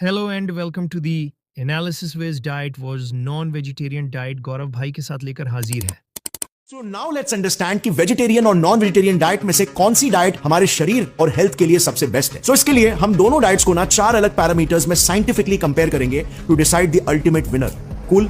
Hello and welcome to the analysis based diet versus non vegetarian diet. Gaurav भाई के साथ लेकर हाजिर है। So now let's understand कि वेजिटेरियन और नॉन वेजिटेरियन डाइट में से कौन सी डाइट हमारे शरीर और हेल्थ के लिए सबसे बेस्ट है। इसके लिए हम दोनों डाइट्स को ना 4 अलग पैरामीटर्स में साइंटिफिकली कंपेयर करेंगे to decide the ultimate winner. Cool,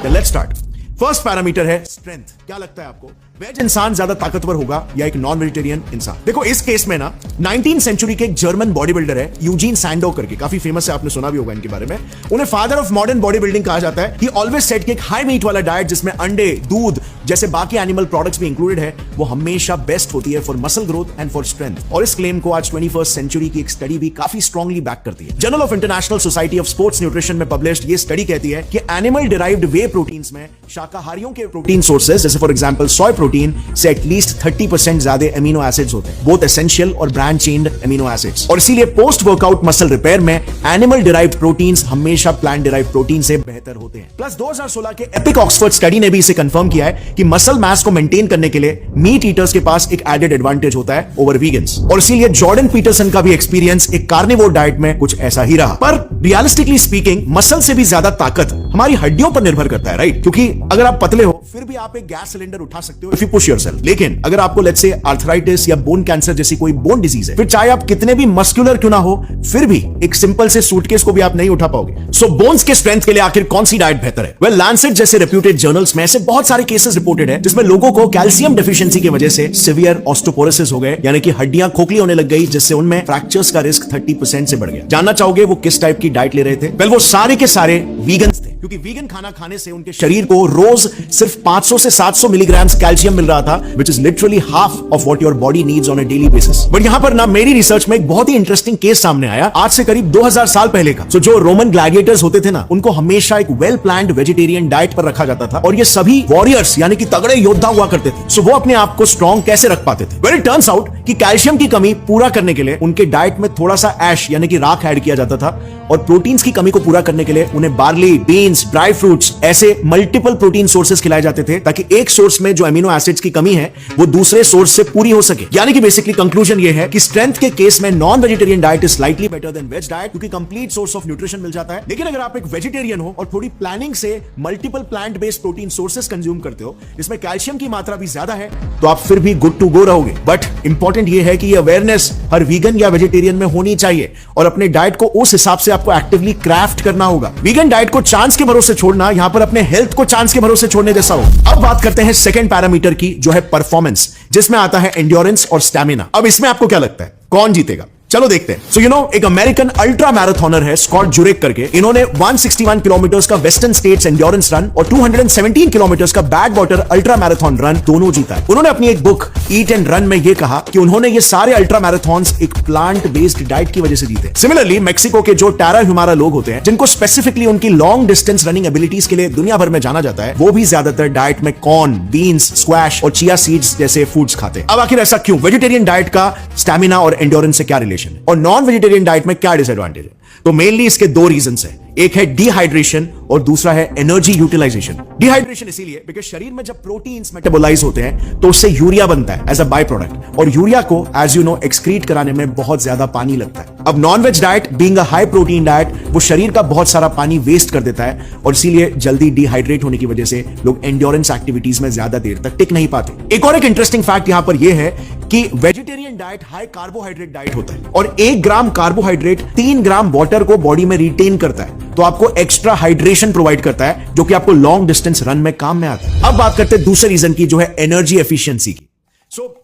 let's start. First parameter है स्ट्रेंथ। क्या लगता है आपको, वेज इंसान ज्यादा ताकतवर होगा या एक नॉन वेजिटेरियन इंसान? देखो इस केस में ना 19th सेंचुरी के एक जर्मन बॉडी बिल्डर है यूजीन सैंडो करके, काफी फेमस है, आपने सुना भी होगा इनके बारे में। उन्हें father of modern body building कहा जाता है। ही ऑलवेज सेड कि एक हाई मीट वाला डाइट जिसमें अंडे, दूध जैसे बाकी एनिमल प्रोडक्ट्स भी इंक्लूडेड है, वो हमेशा बेस्ट होती है for muscle growth and for strength. और इस क्लेम को आज 21st सेंचुरी की एक स्टडी भी काफी स्ट्रांगली बैक करती है। Journal of international society of sports nutrition में पब्लिश्ड ये स्टडी कहती है कि एनिमल डिराइव्ड वे प्रोटीन्स में शाकाहारियों के प्रोटीन सोर्सेज जैसे फॉर एग्जांपल सोय प्रोटीन से एटलीस्ट 30% ज्यादा एमिनो एसिड्स होते हैं, बोथ एसेंशियल और ब्रांच चेन्ड एमिनो एसिड्स। और इसीलिए पोस्ट वर्कआउट मसल रिपेयर में एनिमल डिराइव्ड प्रोटीन्स हमेशा प्लांट डिराइव्ड प्रोटीन से बेहतर होते हैं। प्लस 2016 के एपिक ऑक्सफोर्ड स्टडी ने भी इसे कंफर्म किया है कि मसल मास को मेंटेन करने के लिए मीट ईटर्स के पास एक एडेड एडवांटेज होता है ओवर वीगन्स। और इसीलिए जॉर्डन पीटरसन का भी एक्सपीरियंस एक कार्निवोर डाइट में कुछ ऐसा ही रहा। पर रियलिस्टिकली स्पीकिंग मसल से भी ज्यादा ताकत हमारी हड्डियों पर निर्भर करता है, राइट? क्योंकि अगर आप पतले हो फिर भी आप एक गैस सिलेंडर उठा सकते हो इफ यू पुश योरसेल्फ। लेकिन अगर आपको लेट्स से आर्थराइटिस या बोन कैंसर जैसी कोई बोन डिजीज है, फिर चाहे आप कितने भी मस्कुलर क्यों ना हो, फिर भी एक सिंपल से सूटकेस को भी आप नहीं उठा पाओगे। सो बोन्स के स्ट्रेंथ के लिए आखिर कौन सी डाइट बेहतर है? वेल, लैंसेट जैसे रेप्यूटेड जर्नल्स में ऐसे बहुत सारे केसेस रिपोर्टेड है जिसमें लोगों को कैल्शियम डेफिशिएंसी की वजह से सिवियर ऑस्टियोपोरोसिस हो गए, यानी कि हड्डियां खोखली होने लग गई, जिससे उनमें फ्रैक्चर्स का रिस्क 30% से बढ़ गया। जानना चाहोगे वो किस टाइप की डाइट ले रहे थे? वेल, वो सारे के सारे वीगन्स थे, क्योंकि वीगन खाना खाने से उनके शरीर को रोज सिर्फ 500 से 700 मिलीग्राम कैल्शियम मिल रहा था, which is literally half of what your body needs on a daily basis. But यहां पर ना मेरी रिसर्च में एक बहुत ही इंटरेस्टिंग केस सामने आया आज से करीब 2000 साल पहले का। सो जो रोमन ग्लैडिएटर्स होते थे ना, उनको हमेशा एक वेल प्लान्ड वेजिटेरियन डाइट पर रखा जाता था, और ये सभी वॉरियर्स यानी कि तगड़े योद्धा हुआ करते थे। सो वो अपने आप को स्ट्रॉन्ग कैसे रख पाते थे? वेल, इट टर्न्स आउट कि कैल्शियम की कमी पूरा करने के लिए उनके डाइट में थोड़ा सा ऐश यानी कि राख ऐड किया जाता था, और प्रोटीन्स की कमी को पूरा करने के लिए उन्हें बार्ली, बीन्स, ड्राई फ्रूट्स ऐसे मल्टीपल प्रोटीन सोर्सेज खिलाए जाते थे, ताकि एक सोर्स में जो अमीनो एसिड्स की कमी है वो दूसरे सोर्स से पूरी हो सके। यानी कि बेसिकली कंक्लूजन ये है कि स्ट्रेंथ के केस में non vegetarian diet is slightly better than veg diet, क्योंकि कंप्लीट सोर्स ऑफ न्यूट्रिशन मिल जाता है। लेकिन अगर आप एक वेजिटेरियन हो और थोड़ी प्लानिंग से multiple plant based protein sources consume करते हो जिसमें कैल्शियम की मात्रा भी ज्यादा है, तो आप फिर भी गुड टू गो रहोगे। बट इंपॉर्टेंट ये है कि ये अवेयरनेस हर वीगन या वेजिटेरियन में होनी चाहिए, और अपने डाइट को उस हिसाब से आपको एक्टिवली क्राफ्ट करना होगा। वीगन डाइट को चांस के भरोसे छोड़ना यहां पर अपने हेल्थ को चांस के भरोसे छोड़ने जैसा हो। अब बात करते हैं सेकंड पैरामीटर की, जो है परफॉर्मेंस, जिसमें आता है एंड्योरेंस और स्टैमिना। अब इसमें आपको क्या लगता है कौन जीतेगा? चलो देखते हैं। सो यू नो, एक अमेरिकन अल्ट्रा मैराथनर है स्कॉट जुरेक करके। इन्होंने 161 किलोमीटर का वेस्टर्न स्टेट्स एंड्योरेंस रन और 217 किलोमीटर का bad water ultra marathon run दोनों जीता है। उन्होंने अपनी एक बुक ईट एंड रन में यह कहा कि उन्होंने ये सारे अल्ट्रा मैराथन्स एक प्लांट बेस्ड डाइट की वजह से जीते। सिमिलरली मेक्सिको के जो टारा ह्यूमारा लोग होते हैं, जिनको स्पेसिफिकली उनकी लॉन्ग डिस्टेंस रनिंग एबिलिटीज के लिए दुनिया भर में जाना जाता है, वो भी ज्यादातर डाइट में कॉर्न, बीन्स, स्क्वैश और चिया सीड्स जैसे फूड्स खाते हैं। अब आखिर ऐसा क्यों? वेजिटेरियन डाइट का स्टैमिना और एंड्योरेंस से क्या रिलेशन है, और नॉन वेजिटेरियन डाइट में क्या डिसएडवांटेज है? तो मेनली इसके दो रीजंस हैं। एक है डिहाइड्रेशन और दूसरा है एनर्जी यूटिलाइजेशन। डिहाइड्रेशन इसीलिए बिकॉज़ शरीर में जब प्रोटीन्स मेटाबोलाइज होते हैं तो उससे यूरिया बनता है एज अ बाय प्रोडक्ट, और यूरिया को एज यू नो एक्सक्रीट कराने में बहुत ज्यादा पानी लगता है। अब non veg diet being a high protein diet, वो शरीर का बहुत सारा पानी वेस्ट कर देता है, और इसीलिए जल्दी डिहाइड्रेट होने की वजह से लोग एंड्योरेंस एक्टिविटीज में ज्यादा देर तक टिक नहीं पाते। एक और एक इंटरेस्टिंग फैक्ट यहां पर यह है कि vegetarian diet high carbohydrate diet होता है, और 1 ग्राम कार्बोहाइड्रेट 3 ग्राम वाटर को बॉडी में रिटेन करता है, तो आपको एक्स्ट्रा हाइड्रेशन प्रोवाइड करता है, जो कि आपको लॉन्ग डिस्टेंस रन में काम में आता है। अब बात करते हैं दूसरे रीजन की, जो है एनर्जी एफिशिएंसी की।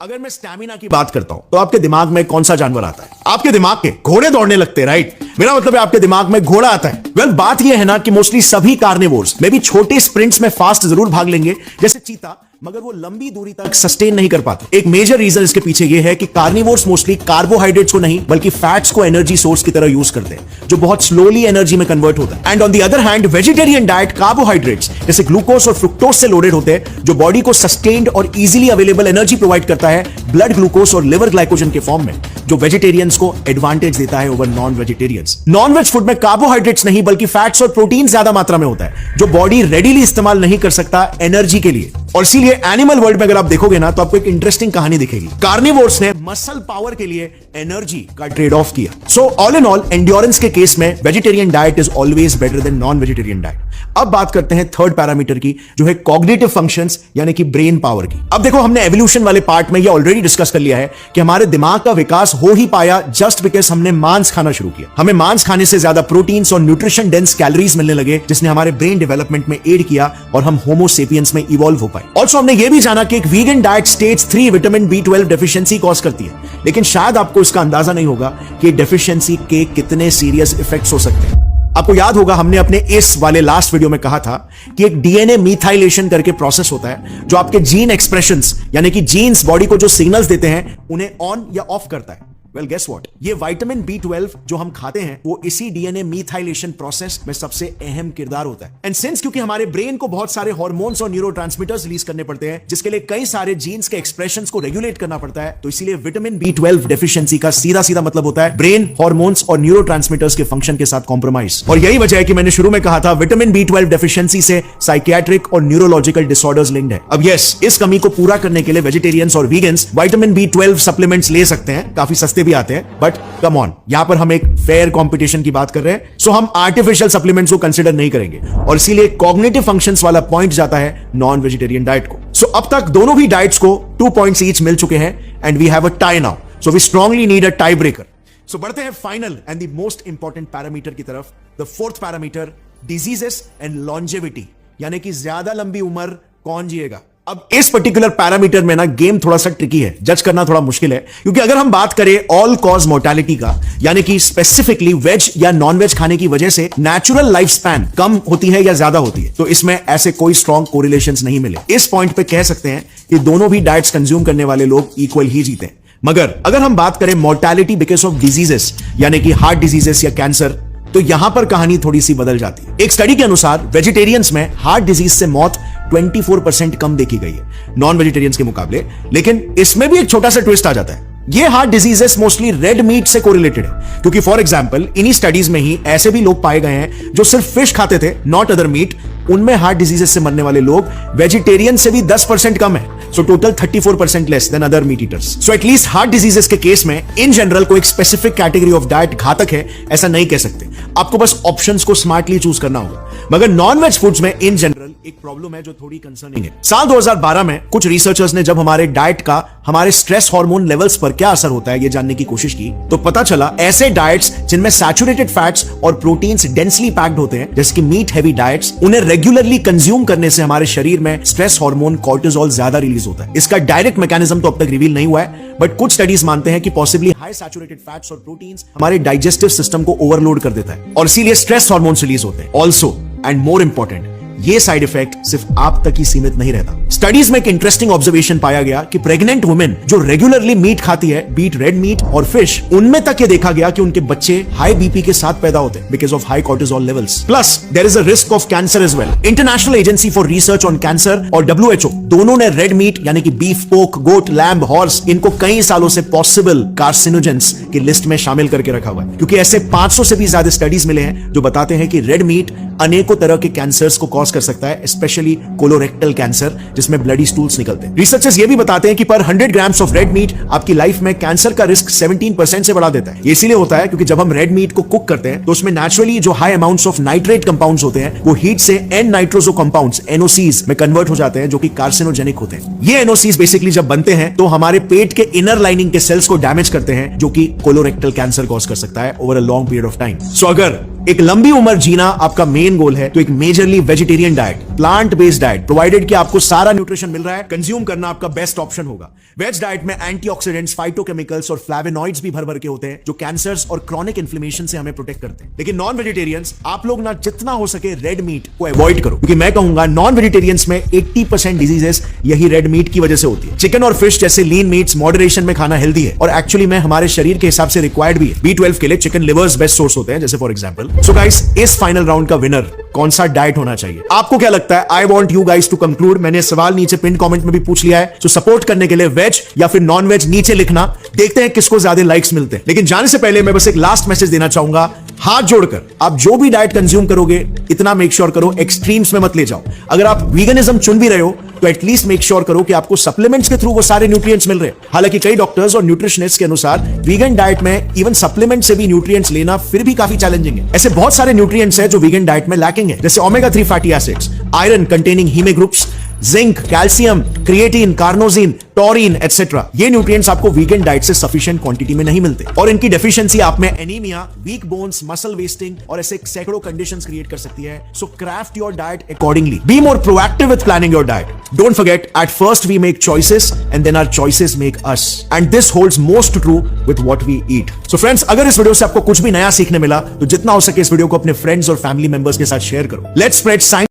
अगर मैं स्टैमिना की बात करता हूं तो आपके दिमाग में कौन सा जानवर आता है? आपके दिमाग के घोड़े दौड़ने लगते हैं, राइट? मेरा मतलब है आपके दिमाग में घोड़ा आता है। वेल, बात यह है ना कि मोस्टली सभी कार्निवोर्स में भी छोटे स्प्रिंट्स में फास्ट जरूर भाग लेंगे जैसे चीता, मगर वो लंबी दूरी तक सस्टेन नहीं कर पाते। एक मेजर रीजन इसके पीछे ये है कि कार्निवोर्स मोस्टली कार्बोहाइड्रेट्स को नहीं बल्कि फैट्स को एनर्जी सोर्स की तरह यूज करते हैं, जो बहुत स्लोली एनर्जी में कन्वर्ट होता है। And on the other hand vegetarian diet carbohydrates जैसे ग्लूकोज और फ्रुक्टोज से लोडेड होते हैं, जो बॉडी को सस्टेन्ड और इजीली अवेलेबल एनर्जी प्रोवाइड करता है ब्लड ग्लूकोज और लिवर ग्लाइकोजन के फॉर्म में, जो वेजिटेरियंस को एडवांटेज देता है over non vegetarians. Non veg food में कार्बोहाइड्रेट्स नहीं बल्कि फैट्स और प्रोटीन ज्यादा मात्रा में होता है, जो बॉडी रेडीली इस्तेमाल नहीं कर सकता एनर्जी के लिए। और इसीलिए एनिमल वर्ल्ड में अगर आप देखोगे ना तो आपको एक इंटरेस्टिंग कहानी दिखेगी। कार्निवोर्स ने मसल पावर के लिए एनर्जी का ट्रेड ऑफ किया। So all in all endurance के केस में vegetarian diet is always better than non vegetarian diet. अब बात करते हैं थर्ड पैरामीटर की, जो है कॉग्निटिव फंक्शंस यानी कि ब्रेन पावर की। अब देखो, हमने एवोल्यूशन वाले पार्ट में ये ऑलरेडी डिस्कस कर लिया है कि हमारे दिमाग का विकास हो ही पाया जस्ट बिकॉज हमने मांस खाना शुरू किया। हमें मांस खाने से ज्यादा प्रोटीन्स और न्यूट्रिशन डेंस कैलोरीज मिलने लगे, जिसने हमारे ब्रेन डेवलपमेंट में एड किया और हम होमो सेपियंस में इवॉल्व हो पाए। ऑल्सो हमने ये भी जाना कि एक vegan diet stage 3 vitamin B12 deficiency cause करती है, लेकिन शायद आपको इसका अंदाजा नहीं होगा कि डेफिशिएंसी के कितने सीरियस इफेक्ट्स हो सकते हैं। आपको याद होगा, हमने अपने इस वाले लास्ट वीडियो में कहा था कि एक डीएनए मिथाइलेशन करके प्रोसेस होता है जो आपके जीन एक्सप्रेशंस यानी कि जीन्स बॉडी को जो सिग्नल्स देते हैं उन्हें ऑन या ऑफ करता है। वेल गेस व्हाट, ये विटामिन B12 जो हम खाते हैं वो इसी डीएनए मिथाइलेशन प्रोसेस में सबसे अहम किरदार होता है। एंड सिंस क्योंकि हमारे ब्रेन को बहुत सारे हार्मोन्स और न्यूरोट्रांसमीटर्स रिलीज करने पड़ते हैं, जिसके लिए कई सारे जीन्स के एक्सप्रेशंस को रेगुलेट करना पड़ता है, तो इसीलिए विटामिन B12 डेफिशिएंसी का सीधा सीधा मतलब होता है ब्रेन हार्मोन्स और न्यूरोट्रांसमीटर्स के फंक्शन के साथ कॉम्प्रोमाइज। और यही वजह है कि मैंने शुरू में कहा था विटामिन B12 डेफिशिएंसी से साइकियाट्रिक और न्यूरोलॉजिकल डिसऑर्डर्स लिंक्ड है। अब यस, इस कमी को पूरा करने के लिए वेजिटेरियंस और वीगन्स विटामिन B12 सप्लीमेंट्स ले सकते हैं, काफी सस्ते भी आते हैं, बट कम ऑन, यहां पर हम एक फेयर कंपटीशन की बात कर रहे हैं, सो हम आर्टिफिशियल सप्लीमेंट्स को कंसीडर नहीं करेंगे और इसीलिए कॉग्निटिव फंक्शंस वाला पॉइंट जाता है नॉन वेजिटेरियन डाइट को। सो अब तक दोनों भी डाइट्स को 2 पॉइंट्स ईच मिल चुके हैं and we have a tie now, so we strongly need a tie breaker. So बढ़ते हैं final and the most important parameter की तरफ, the fourth parameter, diseases and longevity, यानी कि ज्यादा लंबी उम्र कौन जिएगा। अब इस पर्टिकुलर पैरामीटर में ना गेम थोड़ा सा ट्रिकी है, जज करना थोड़ा मुश्किल है, क्योंकि अगर हम बात करें ऑल कॉज मोर्टेलिटी का, यानी कि स्पेसिफिकली वेज या नॉन वेज खाने की वजह से नेचुरल लाइफ स्पैन कम होती है या ज्यादा होती है, तो इसमें ऐसे कोई स्ट्रॉन्ग कोरिलेशंस नहीं मिले। इस पॉइंट पे कह सकते हैं कि दोनों भी डाइट्स कंज्यूम करने वाले लोग इक्वल ही जीते हैं। मगर अगर हम बात करें मोर्टेलिटी बिकॉज ऑफ डिजीजेस, यानी कि हार्ट डिजीजेस या कैंसर, तो यहां पर कहानी थोड़ी सी बदल जाती है। एक स्टडी के अनुसार वेजिटेरियंस में हार्ट डिजीज से मौत 24% कम देखी गई है नॉन वेजिटेरियंस के मुकाबले, लेकिन इसमें भी एक छोटा सा ट्विस्ट आ जाता है। ये heart diseases mostly red meat से कोरिलेटेड है, क्योंकि फॉर एग्जांपल इन्हीं स्टडीज में ही ऐसे भी लोग पाए गए हैं जो सिर्फ फिश खाते थे, नॉट अदर मीट, उनमें हार्ट डिजीजेस से मरने वाले लोग वेजिटेरियन से भी 10% कम है, so total 34% less than other meet eaters. So at least heart diseases के केस में इन जनरल कोई एक स्पेसिफिक कैटेगरी ऑफ डाइट घातक है ऐसा नहीं कह सकते, आपको बस ऑप्शंस को स्मार्टली चूज करना होगा। मगर नॉन वेज फूड्स में इन जनरल एक प्रॉब्लम है जो थोड़ी कंसर्निंग है। साल 2012 में कुछ रिसर्चर्स ने जब हमारे डाइट का हमारे स्ट्रेस हार्मोन लेवल्स पर क्या असर होता है ये जानने की कोशिश की, तो पता चला ऐसे डाइट्स जिनमें सैचुरेटेड फैट्स और प्रोटीन्स डेंसली पैक्ड होते हैं, जैसे कि मीट हैवी डाइट्स, उन्हें रेगुलरली कंज्यूम करने से हमारे शरीर में स्ट्रेस हार्मोन कॉर्टिसोल ज्यादा रिलीज होता है। इसका डायरेक्ट मैकेनिज्म तो अब तक रिवील नहीं हुआ है, बट कुछ स्टडीज मानते हैं कि पॉसिबली हाई सैचुरेटेड फैट्स और प्रोटीन्स हमारे डाइजेस्टिव सिस्टम को ओवरलोड कर देता है और इसीलिए स्ट्रेस हार्मोन्स रिलीज होते हैं। ऑल्सो एंड मोर इंपॉर्टेंट, ये साइड इफेक्ट सिर्फ आप तक ही सीमित नहीं रहता। स्टडीज में एक इंटरेस्टिंग ऑब्जर्वेशन पाया गया कि प्रेग्नेंट वुमेन जो रेगुलरली मीट खाती है, बीट रेड मीट और फिश, उनमें तक ये देखा गया कि उनके बच्चे हाई बीपी के साथ पैदा होते हैं because of high cortisol levels. Plus there is a risk of cancer as well. International Agency for Research on Cancer और WHO दोनों ने रेड मीट यानी कि बीफ, पोक, गोट, लैम्ब, हॉर्स, इनको कई सालों से पॉसिबल कार्सिनोजेंस की लिस्ट में शामिल करके रखा हुआ है, क्योंकि ऐसे 500 से भी ज्यादा स्टडीज मिले हैं जो बताते हैं कि रेड मीट अनेकों तरह के कैंसर्स को कॉज कर सकता है, स्पेशली कोलोरेक्टल कैंसर जिसमें ब्लडी स्टूल्स निकलते हैं। रिसर्चर्स ये भी बताते हैं कि पर 100 ग्राम्स ऑफ रेड मीट आपकी लाइफ में कैंसर का रिस्क 17% से बढ़ा देता है। ये इसीलिए होता है क्योंकि जब हम रेड मीट को कुक करते हैं तो उसमें नेचुरली जो high amounts of nitrate compounds होते हैं वो हीट से एन नाइट्रोजो कंपाउंड्स NOCs में कन्वर्ट हो जाते हैं जो कि कार्सिनोजेनिक होते हैं। ये NOCs बेसिकली जब बनते हैं तो हमारे पेट के इनर लाइनिंग के सेल्स को डैमेज करते हैं, जो कि कोलोरेक्टल कैंसर कॉज कर सकता है over a long period of time. So अगर एक लंबी उम्र जीना आपका मेन गोल है तो एक majorly vegetarian diet, plant based diet, provided कि आपको सारा न्यूट्रिशन मिल रहा है, कंज्यूम करना आपका बेस्ट ऑप्शन होगा। वेज डाइट में एंटीऑक्सीडेंट्स, फाइटोकेमिकल्स और फ्लैवोनॉइड्स भी भर भर के होते हैं जो कैंसर्स और क्रॉनिक इन्फ्लेमेशन से हमें प्रोटेक्ट करते हैं। लेकिन नॉन वेजिटेरियंस, आप लोग ना जितना हो सके रेड मीट को अवॉइड करो, क्योंकि मैं कहूंगा नॉन वेजिटेरियंस में 80% डिजीजेस यही रेड मीट की वजह से होती है। चिकन और फिश जैसे लीन मीट्स मॉडरेशन में खाना हेल्दी है और एक्चुअली में हमारे शरीर के हिसाब से रिक्वायर्ड भी है। B12 के लिए चिकन लिवर्स बेस्ट सोर्स होते हैं, जैसे फॉर एग्जांपल। सो गाइस, इस फाइनल राउंड का विनर कौन सा डाइट होना चाहिए? आपको क्या लगता है? I want you guys to conclude. मैंने सवाल नीचे पिन कमेंट में भी पूछ लिया है, तो सपोर्ट करने के लिए वेज या फिर नॉन वेज नीचे लिखना, देखते हैं किसको ज्यादा लाइक्स मिलते हैं। लेकिन जाने से पहले मैं बस एक लास्ट मैसेज देना चाहूंगा, हाथ जोड़कर आप जो भी डाइट कंज्यूम करोगे इतना मेक श्योर करो एक्सट्रीम्स में मत ले जाओ। अगर आप वीगनिज्म चुन भी रहे हो तो एटलीस्ट मेक श्योर करो कि आपको सप्लीमेंट्स के थ्रू वो सारे न्यूट्रिएंट्स मिल रहे हैं। हालांकि कई डॉक्टर्स और न्यूट्रिशनिस्ट के अनुसार वीगन डाइट में इवन सप्लीमेंट से भी न्यूट्रिएंट्स लेना फिर भी काफी चैलेंजिंग है। ऐसे बहुत सारे न्यूट्रिएंट्स हैं जो वीगन डाइट में लैकिंग है, जैसे omega 3 fatty acids, iron containing haem groups, zinc, calcium, creatine, carnosine, taurine etcetera. ये न्यूट्रिएंट्स आपको वीगन डाइट से सफिशिएंट क्वांटिटी में नहीं मिलते और इनकी डेफिशिएंसी आप में anaemia, weak bones, muscle wasting और ऐसे सैकड़ों कंडीशंस क्रिएट कर सकती है। So craft your diet accordingly. Be more proactive with planning your diet. Don't forget, at first we make choices and then our choices make us, and this holds most true with what we eat. So friends, अगर इस video से आपको कुछ भी नया सीखने मिला तो जितना हो सके इस वीडियो को अपने फ्रेंड्स और फैमिली मेंबर्स के साथ शेयर करो। Let's spread science